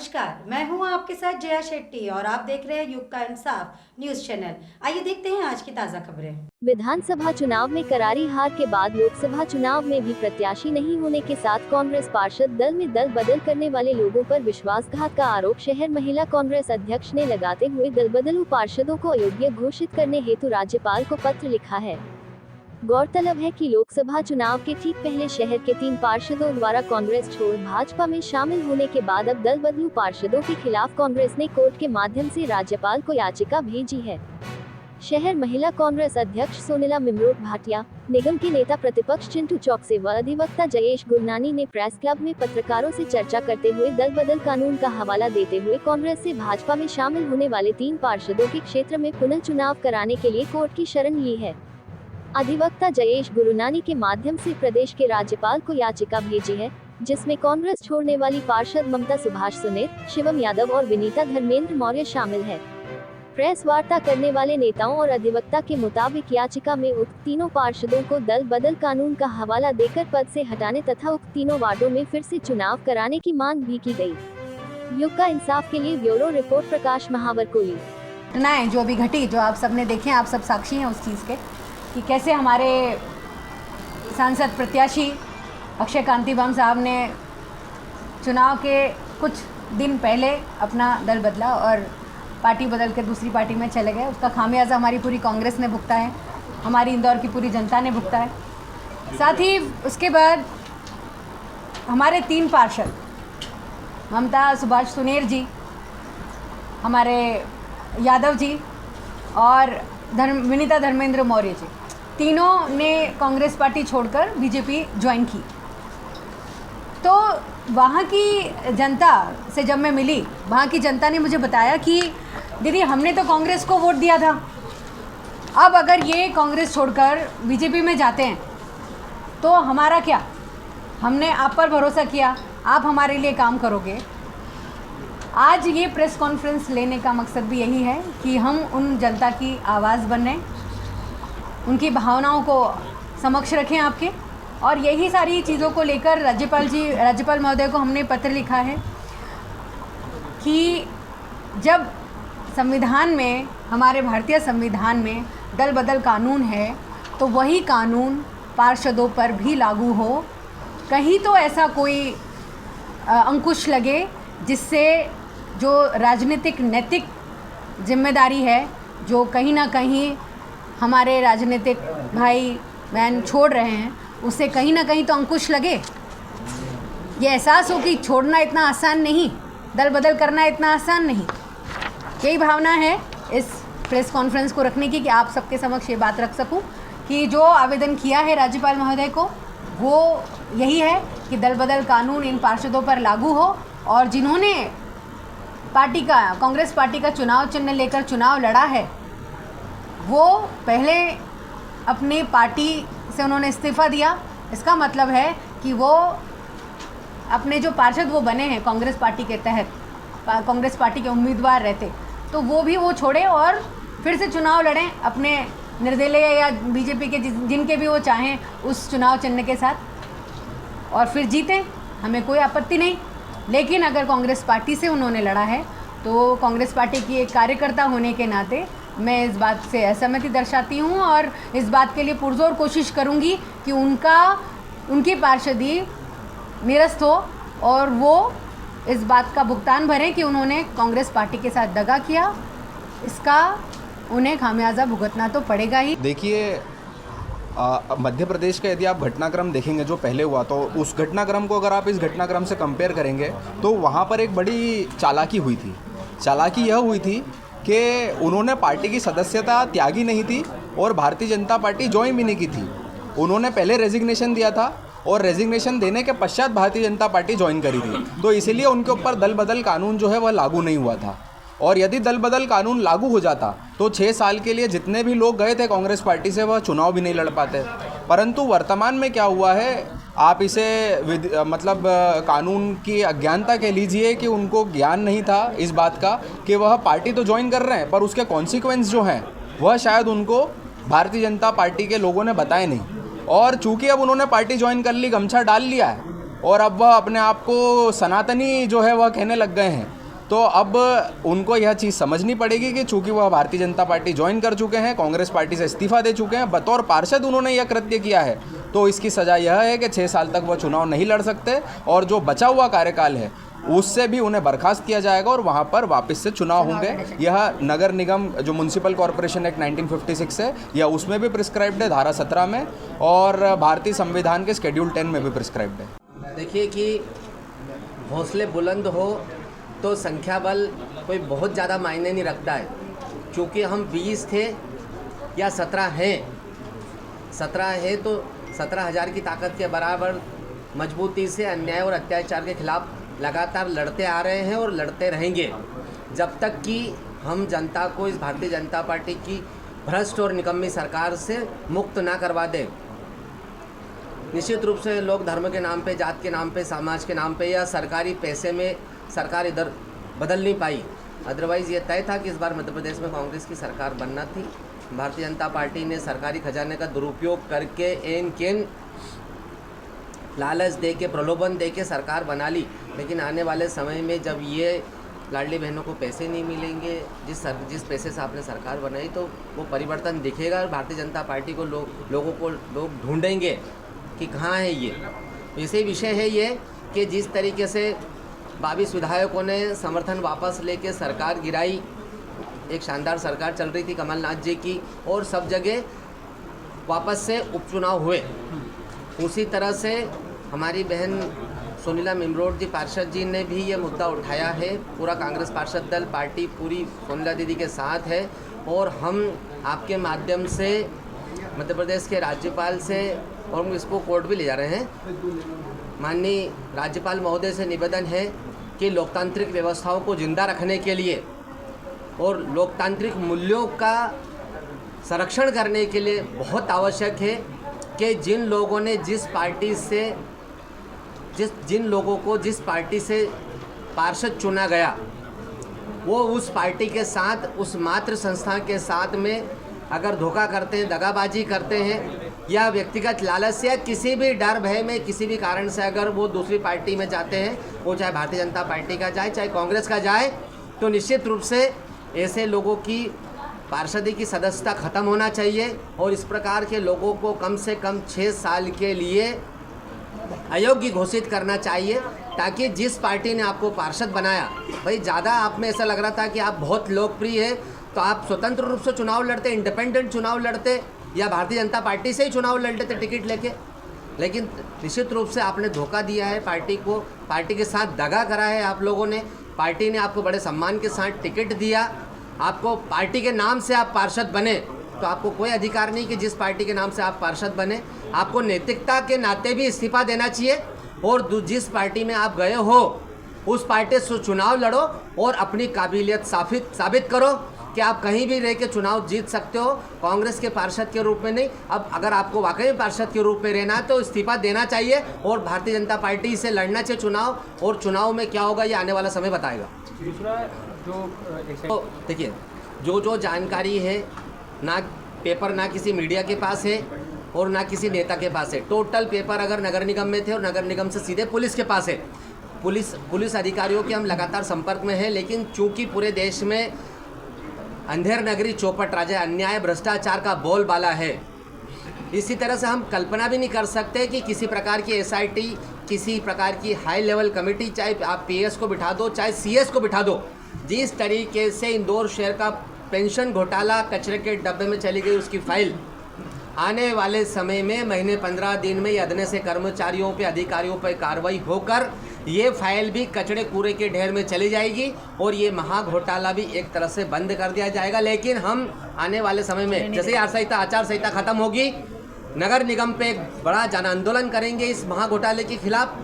नमस्कार, मैं हूं आपके साथ जया शेट्टी और आप देख रहे हैं युग का इंसाफ न्यूज चैनल। आइए देखते हैं आज की ताज़ा खबरें। विधानसभा चुनाव में करारी हार के बाद लोकसभा चुनाव में भी प्रत्याशी नहीं होने के साथ कांग्रेस पार्षद दल में दल बदल करने वाले लोगों पर विश्वासघात का आरोप शहर महिला कांग्रेस अध्यक्ष ने लगाते हुए दल बदलू पार्षदों को अयोग्य घोषित करने हेतु राज्यपाल को पत्र लिखा है। गौरतलब है कि लोकसभा चुनाव के ठीक पहले शहर के 3 पार्षदों द्वारा कांग्रेस छोड़ भाजपा में शामिल होने के बाद अब दल बदलू पार्षदों के खिलाफ कांग्रेस ने कोर्ट के माध्यम से राज्यपाल को याचिका भेजी है। शहर महिला कांग्रेस अध्यक्ष सोनिला मिमरोट भाटिया, निगम के नेता प्रतिपक्ष चिंटू चौकसे व अधिवक्ता जयेश गुरनानी ने प्रेस क्लब में पत्रकारों से चर्चा करते हुए दल बदल कानून का हवाला देते हुए कांग्रेस से भाजपा में शामिल होने वाले 3 पार्षदों के क्षेत्र में पुनर्चुनाव कराने के लिए कोर्ट की शरण ली है। अधिवक्ता जयेश गुरुनानी के माध्यम से प्रदेश के राज्यपाल को याचिका भेजी है, जिसमें कांग्रेस छोड़ने वाली पार्षद ममता सुभाष सुनील, शिवम यादव और विनीता धर्मेंद्र मौर्य शामिल है। प्रेस वार्ता करने वाले नेताओं और अधिवक्ता के मुताबिक याचिका में उक्त तीनों पार्षदों को दल बदल कानून का हवाला देकर पद से हटाने तथा उक्त तीनों वार्डों में फिर से चुनाव कराने की मांग भी की गई। युग का इंसाफ के लिए ब्यूरो रिपोर्ट प्रकाश महावर कोली। घटनाएं जो अभी घटी, जो आप सबने देखे, आप सब साक्षी हैं उस चीज़ के कि कैसे हमारे सांसद प्रत्याशी अक्षय कांतिबम साहब ने चुनाव के कुछ दिन पहले अपना दल बदला और पार्टी बदल के दूसरी पार्टी में चले गए। उसका खामियाजा हमारी पूरी कांग्रेस ने भुगता है, हमारी इंदौर की पूरी जनता ने भुगता है। साथ ही उसके बाद हमारे 3 पार्षद ममता सुभाष सुनील जी, हमारे यादव जी और विनीता धर्मेंद्र मौर्य जी, तीनों ने कांग्रेस पार्टी छोड़कर बीजेपी ज्वाइन की। तो वहाँ की जनता से जब मैं मिली, वहाँ की जनता ने मुझे बताया कि दीदी हमने तो कांग्रेस को वोट दिया था, अब अगर ये कांग्रेस छोड़कर बीजेपी में जाते हैं तो हमारा क्या, हमने आप पर भरोसा किया, आप हमारे लिए काम करोगे। आज ये प्रेस कॉन्फ्रेंस लेने का मकसद भी यही है कि हम उन जनता की आवाज़ बने, उनकी भावनाओं को समक्ष रखें आपके, और यही सारी चीज़ों को लेकर राज्यपाल महोदय को हमने पत्र लिखा है कि जब संविधान में, हमारे भारतीय संविधान में दल बदल कानून है तो वही कानून पार्षदों पर भी लागू हो। कहीं तो ऐसा कोई अंकुश लगे जिससे जो राजनीतिक नैतिक जिम्मेदारी है, जो कहीं ना कहीं हमारे राजनीतिक भाई बहन छोड़ रहे हैं, उससे कहीं ना कहीं तो अंकुश लगे। ये एहसास हो कि छोड़ना इतना आसान नहीं, दल बदल करना इतना आसान नहीं। यही भावना है इस प्रेस कॉन्फ्रेंस को रखने की कि आप सबके समक्ष ये बात रख सकूं कि जो आवेदन किया है राज्यपाल महोदय को, वो यही है कि दल बदल कानून इन पार्षदों पर लागू हो, और जिन्होंने कांग्रेस पार्टी का चुनाव चिन्ह लेकर चुनाव लड़ा है, वो पहले अपनी पार्टी से उन्होंने इस्तीफ़ा दिया। इसका मतलब है कि वो अपने जो पार्षद वो बने हैं कांग्रेस पार्टी के तहत, कांग्रेस पार्टी के उम्मीदवार रहते, तो वो भी वो छोड़े और फिर से चुनाव लड़ें अपने निर्दलीय या बीजेपी के जिनके भी वो चाहें उस चुनाव चिन्ह के साथ, और फिर जीतें, हमें कोई आपत्ति नहीं। लेकिन अगर कांग्रेस पार्टी से उन्होंने लड़ा है तो कांग्रेस पार्टी की एक कार्यकर्ता होने के नाते मैं इस बात से असहमति दर्शाती हूँ और इस बात के लिए पुरजोर कोशिश करूँगी कि उनकी पार्षदी निरस्त हो और वो इस बात का भुगतान भरें कि उन्होंने कांग्रेस पार्टी के साथ दगा किया। इसका उन्हें खामियाजा भुगतना तो पड़ेगा ही। देखिए, मध्य प्रदेश का यदि आप घटनाक्रम देखेंगे जो पहले हुआ, तो उस घटनाक्रम को अगर आप इस घटनाक्रम से कंपेयर करेंगे तो वहाँ पर एक बड़ी चालाकी हुई थी। चालाकी यह हुई थी कि उन्होंने पार्टी की सदस्यता त्यागी नहीं थी और भारतीय जनता पार्टी ज्वाइन भी नहीं की थी। उन्होंने पहले रेजिग्नेशन दिया था और रेजिग्नेशन देने के पश्चात भारतीय जनता पार्टी ज्वाइन करी थी, तो इसीलिए उनके ऊपर दल बदल कानून जो है वह लागू नहीं हुआ था। और यदि दल बदल कानून लागू हो जाता तो 6 साल के लिए जितने भी लोग गए थे कांग्रेस पार्टी से, वह चुनाव भी नहीं लड़ पाते। परंतु वर्तमान में क्या हुआ है, आप इसे मतलब कानून की अज्ञानता कह लीजिए कि उनको ज्ञान नहीं था इस बात का कि वह पार्टी तो ज्वाइन कर रहे हैं, पर उसके कॉन्सिक्वेंस जो हैं वह शायद उनको भारतीय जनता पार्टी के लोगों ने बताए नहीं। और चूंकि अब उन्होंने पार्टी ज्वाइन कर ली, गमछा डाल लिया है, और अब वह अपने आप को सनातनी जो है वह कहने लग गए हैं। तो अब उनको यह चीज़ समझनी पड़ेगी कि चूंकि वह भारतीय जनता पार्टी ज्वाइन कर चुके हैं, कांग्रेस पार्टी से इस्तीफा दे चुके हैं, बतौर पार्षद उन्होंने यह कृत्य किया है, तो इसकी सज़ा यह है कि 6 साल तक वह चुनाव नहीं लड़ सकते और जो बचा हुआ कार्यकाल है उससे भी उन्हें बर्खास्त किया जाएगा और वहाँ पर वापस से चुनाव होंगे। यह नगर निगम जो म्यूनसिपल कॉरपोरेशन एक्ट 1956 है यह उसमें भी प्रिस्क्राइब्ड है, धारा 17 में, और भारतीय संविधान के शेड्यूल 10 में भी प्रिस्क्राइब्ड है। देखिए कि हौसले बुलंद हो तो संख्या बल कोई बहुत ज़्यादा मायने नहीं रखता है, क्योंकि हम 20 थे या 17 हैं। 17 है तो 17,000 की ताकत के बराबर मजबूती से अन्याय और अत्याचार के खिलाफ लगातार लड़ते आ रहे हैं और लड़ते रहेंगे जब तक कि हम जनता को इस भारतीय जनता पार्टी की भ्रष्ट और निकम्मी सरकार से मुक्त ना करवा दें। निश्चित रूप से लोग धर्म के नाम पे, जात के नाम पे, समाज के नाम पे या सरकारी पैसे में सरकार इधर बदल नहीं पाई। अदरवाइज़ ये तय था कि इस बार मध्य प्रदेश में कांग्रेस की सरकार बनना थी। भारतीय जनता पार्टी ने सरकारी खजाने का दुरुपयोग करके एन लालच दे के, प्रलोभन दे के सरकार बना ली। लेकिन आने वाले समय में जब ये लाडली बहनों को पैसे नहीं मिलेंगे, जिस पैसे से आपने सरकार बनाई, तो वो परिवर्तन दिखेगा और भारतीय जनता पार्टी को लोग ढूंढेंगे कि कहाँ है ये। इसी विषय है ये कि जिस तरीके से 22 विधायकों ने समर्थन वापस लेके सरकार गिराई, एक शानदार सरकार चल रही थी कमलनाथ जी की, और सब जगह वापस से उपचुनाव हुए, उसी तरह से हमारी बहन सोनीला मिमरोड जी पार्षद जी ने भी ये मुद्दा उठाया है। पूरा कांग्रेस पार्षद दल पार्टी पूरी सोनीला दीदी के साथ है और हम आपके माध्यम से मध्य प्रदेश के राज्यपाल से, और हम इसको कोर्ट भी ले जा रहे हैं, माननीय राज्यपाल महोदय से निवेदन है कि लोकतांत्रिक व्यवस्थाओं को जिंदा रखने के लिए और लोकतांत्रिक मूल्यों का संरक्षण करने के लिए बहुत आवश्यक है कि जिन लोगों ने जिस पार्टी से पार्षद चुना गया, वो उस पार्टी के साथ, उस मातृ संस्था के साथ में अगर धोखा करते हैं, दगाबाजी करते हैं या व्यक्तिगत लालच से या किसी भी डर भय में किसी भी कारण से अगर वो दूसरी पार्टी में जाते हैं, वो चाहे भारतीय जनता पार्टी का जाए चाहे कांग्रेस का जाए, तो निश्चित रूप से ऐसे लोगों की पार्षदी की सदस्यता ख़त्म होना चाहिए और इस प्रकार के लोगों को कम से कम 6 साल के लिए अयोग्य घोषित करना चाहिए, ताकि जिस पार्टी ने आपको पार्षद बनाया, भाई ज़्यादा आप में ऐसा लग रहा था कि आप बहुत लोकप्रिय है तो आप स्वतंत्र रूप से चुनाव लड़ते, इंडिपेंडेंट चुनाव लड़ते या भारतीय जनता पार्टी से ही चुनाव लड़ लेते टिकट लेके। लेकिन निश्चित रूप से आपने धोखा दिया है पार्टी को, पार्टी के साथ दगा करा है आप लोगों ने। पार्टी ने आपको बड़े सम्मान के साथ टिकट दिया, आपको पार्टी के नाम से आप पार्षद बने, तो आपको कोई अधिकार नहीं कि जिस पार्टी के नाम से आप पार्षद बने, आपको नैतिकता के नाते भी इस्तीफा देना चाहिए और जिस पार्टी में आप गए हो उस पार्टी से चुनाव लड़ो और अपनी काबिलियत साबित करो कि आप कहीं भी रह के चुनाव जीत सकते हो, कांग्रेस के पार्षद के रूप में नहीं। अब अगर आपको वाकई में पार्षद के रूप में रहना है तो इस्तीफा देना चाहिए और भारतीय जनता पार्टी से लड़ना चाहिए चुनाव, और चुनाव में क्या होगा ये आने वाला समय बताएगा। दूसरा तो देखिए, जो जानकारी है ना पेपर ना किसी मीडिया के पास है और ना किसी नेता के पास है। टोटल पेपर अगर नगर निगम में थे और नगर निगम से सीधे पुलिस के पास है। पुलिस अधिकारियों के हम लगातार संपर्क में हैं, लेकिन चूंकि पूरे देश में अंधेर नगरी चौपट राजा अन्याय भ्रष्टाचार का बोलबाला है, इसी तरह से हम कल्पना भी नहीं कर सकते कि किसी प्रकार की एसआईटी, किसी प्रकार की हाई लेवल कमेटी, चाहे आप पीएस को बिठा दो चाहे सीएस को बिठा दो, जिस तरीके से इंदौर शहर का पेंशन घोटाला कचरे के डब्बे में चली गई उसकी फाइल, आने वाले समय में महीने 15 दिन में अदने से कर्मचारियों पे, अधिकारियों पे कार्रवाई होकर ये फाइल भी कचरे कूड़े के ढेर में चली जाएगी और ये महा घोटाला भी एक तरह से बंद कर दिया जाएगा। लेकिन हम आने वाले समय में जैसे आचार संहिता खत्म होगी, नगर निगम पे एक बड़ा जन आंदोलन करेंगे इस महा घोटाले के खिलाफ।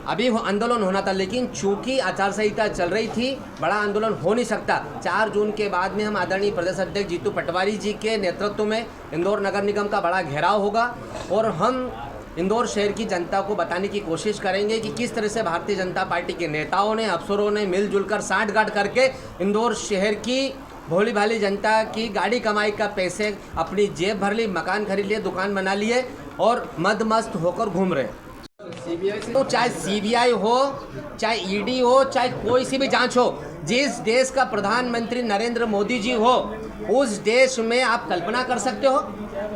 अभी आंदोलन होना था, लेकिन चूंकि आचार संहिता चल रही थी, बड़ा आंदोलन हो नहीं सकता। 4 जून के बाद में हम आदरणीय प्रदेश अध्यक्ष जीतू पटवारी जी के नेतृत्व में इंदौर नगर निगम का बड़ा घेराव होगा और हम इंदौर शहर की जनता को बताने की कोशिश करेंगे कि किस तरह से भारतीय जनता पार्टी के नेताओं ने, अफसरों ने मिलजुल कर साठगांठ करके इंदौर शहर की भोली भाली जनता की गाड़ी कमाई का पैसे अपनी जेब भर ली, मकान खरीद लिए, दुकान बना लिए और मदमस्त होकर घूम रहे। तो चाहे सीबीआई हो, चाहे ईडी हो, चाहे कोई सी भी जांच हो, जिस देश का प्रधानमंत्री नरेंद्र मोदी जी हो, उस देश में आप कल्पना कर सकते हो,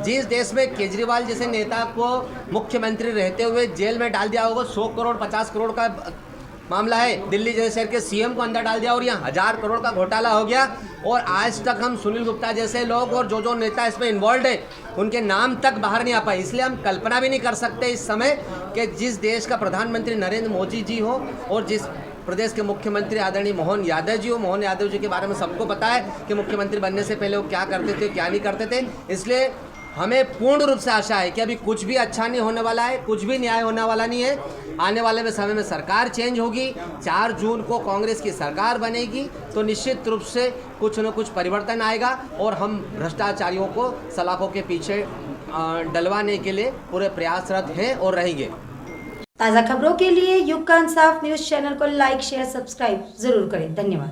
जिस देश में केजरीवाल जैसे नेता को मुख्यमंत्री रहते हुए जेल में डाल दिया होगा, 100 करोड़ 50 करोड़ का मामला है, दिल्ली जैसे शहर के सीएम को अंदर डाल दिया और यहाँ 1000 करोड़ का घोटाला हो गया, और आज तक हम सुनील गुप्ता जैसे लोग और जो नेता इसमें इन्वॉल्व है उनके नाम तक बाहर नहीं आ पाए। इसलिए हम कल्पना भी नहीं कर सकते इस समय कि जिस देश का प्रधानमंत्री नरेंद्र मोदी जी हो और जिस प्रदेश के मुख्यमंत्री आदरणीय मोहन यादव जी हो, मोहन यादव जी के बारे में सबको पता है कि मुख्यमंत्री बनने से पहले वो क्या करते थे, क्या नहीं करते थे। इसलिए हमें पूर्ण रूप से आशा है कि अभी कुछ भी अच्छा नहीं होने वाला है, कुछ भी न्याय होने वाला नहीं है। आने वाले में समय में सरकार चेंज होगी, 4 जून को कांग्रेस की सरकार बनेगी, तो निश्चित रूप से कुछ न कुछ परिवर्तन आएगा और हम भ्रष्टाचारियों को सलाखों के पीछे डलवाने के लिए पूरे प्रयासरत हैं और रहेंगे। ताज़ा खबरों के लिए युग का इंसाफ न्यूज़ चैनल को लाइक शेयर सब्सक्राइब जरूर करें। धन्यवाद।